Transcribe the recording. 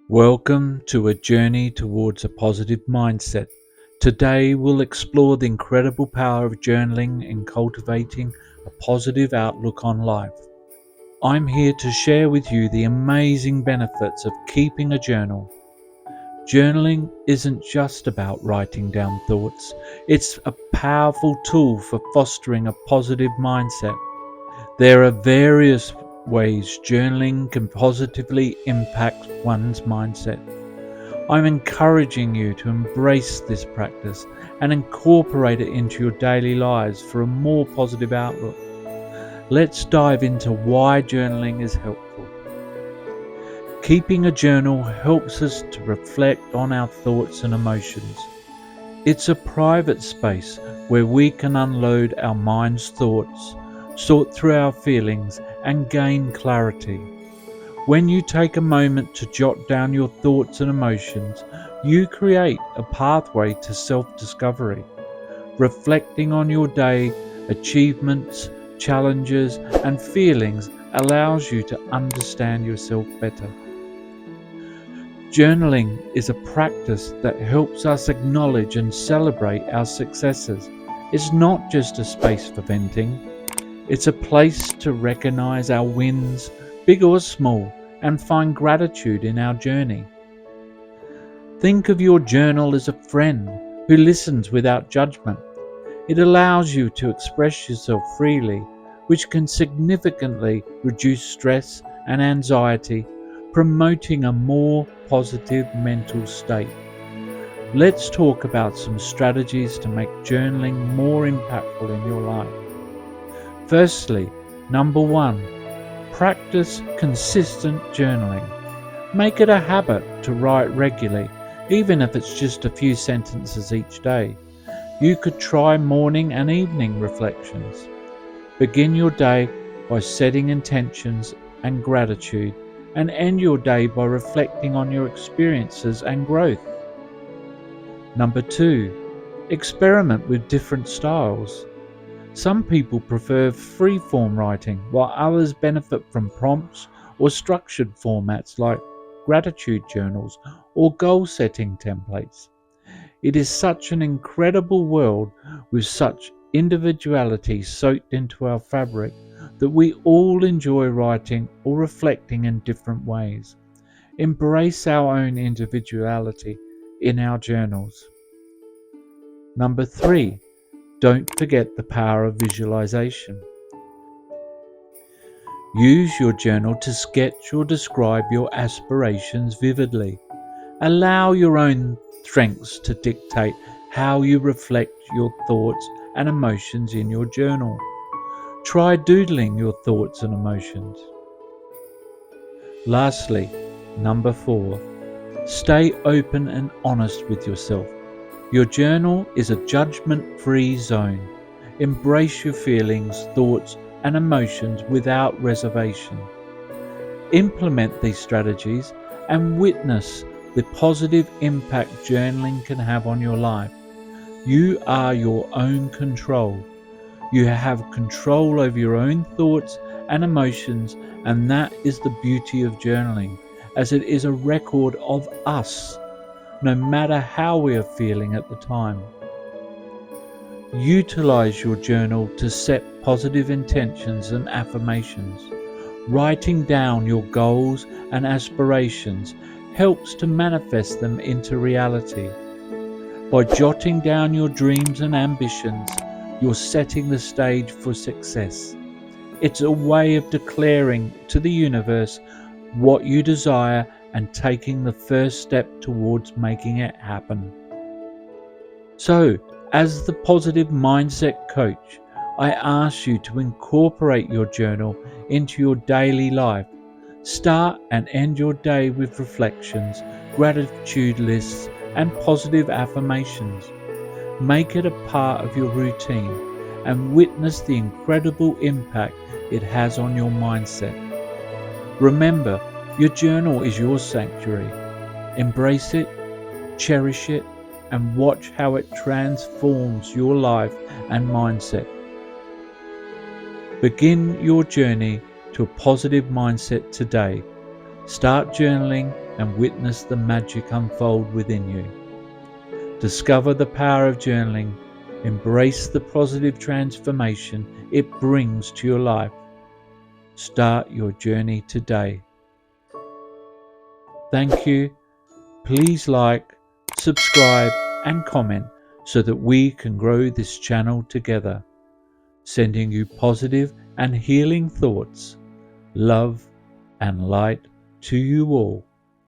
Welcome to a journey towards a positive mindset. Today we'll explore the incredible power of journaling in cultivating a positive outlook on life. I'm here to share with you the amazing benefits of keeping a journal. Journaling isn't just about writing down thoughts, it's a powerful tool for fostering a positive mindset. There are various ways journaling can positively impact one's mindset. I'm encouraging you to embrace this practice and incorporate it into your daily lives for a more positive outlook. Let's dive into why journaling is helpful. Keeping a journal helps us to reflect on our thoughts and emotions. It's a private space where we can unload our mind's thoughts, sort through our feelings, and gain clarity. When you take a moment to jot down your thoughts and emotions, you create a pathway to self-discovery. Reflecting on your day, achievements, challenges, and feelings allows you to understand yourself better. Journaling is a practice that helps us acknowledge and celebrate our successes. It's not just a space for venting, it's a place to recognize our wins, big or small, and find gratitude in our journey. Think of your journal as a friend who listens without judgment. It allows you to express yourself freely, which can significantly reduce stress and anxiety, promoting a more positive mental state. Let's talk about some strategies to make journaling more impactful in your life. Firstly, number 1, practice consistent journaling. Make it a habit to write regularly, even if it's just a few sentences each day. You could try morning and evening reflections. Begin your day by setting intentions and gratitude, and end your day by reflecting on your experiences and growth. Number 2, experiment with different styles. Some people prefer free-form writing, while others benefit from prompts or structured formats like gratitude journals or goal-setting templates. It is such an incredible world with such individuality soaked into our fabric that we all enjoy writing or reflecting in different ways. Embrace our own individuality in our journals. Number 3, don't forget the power of visualization. Use your journal to sketch or describe your aspirations vividly. Allow your own strengths to dictate how you reflect your thoughts and emotions in your journal. Try doodling your thoughts and emotions. Lastly, number 4, stay open and honest with yourself. Your journal is a judgment-free zone. Embrace your feelings, thoughts, and emotions without reservation. Implement these strategies and witness the positive impact journaling can have on your life. You are your own control. You have control over your own thoughts and emotions, and that is the beauty of journaling, as it is a record of us, no matter how we are feeling at the time. Utilize your journal to set positive intentions and affirmations. Writing down your goals and aspirations helps to manifest them into reality. By jotting down your dreams and ambitions, you're setting the stage for success. It's a way of declaring to the universe what you desire and taking the first step towards making it happen. So, as the positive mindset coach, I ask you to incorporate your journal into your daily life. Start and end your day with reflections, gratitude lists, and positive affirmations. Make it a part of your routine and witness the incredible impact it has on your mindset. Remember, your journal is your sanctuary. Embrace it, cherish it, and watch how it transforms your life and mindset. Begin your journey to a positive mindset today. Start journaling and witness the magic unfold within you. Discover the power of journaling. Embrace the positive transformation it brings to your life. Start your journey today. Thank you. Please like, subscribe, and comment so that we can grow this channel together. Sending you positive and healing thoughts, love, and light to you all.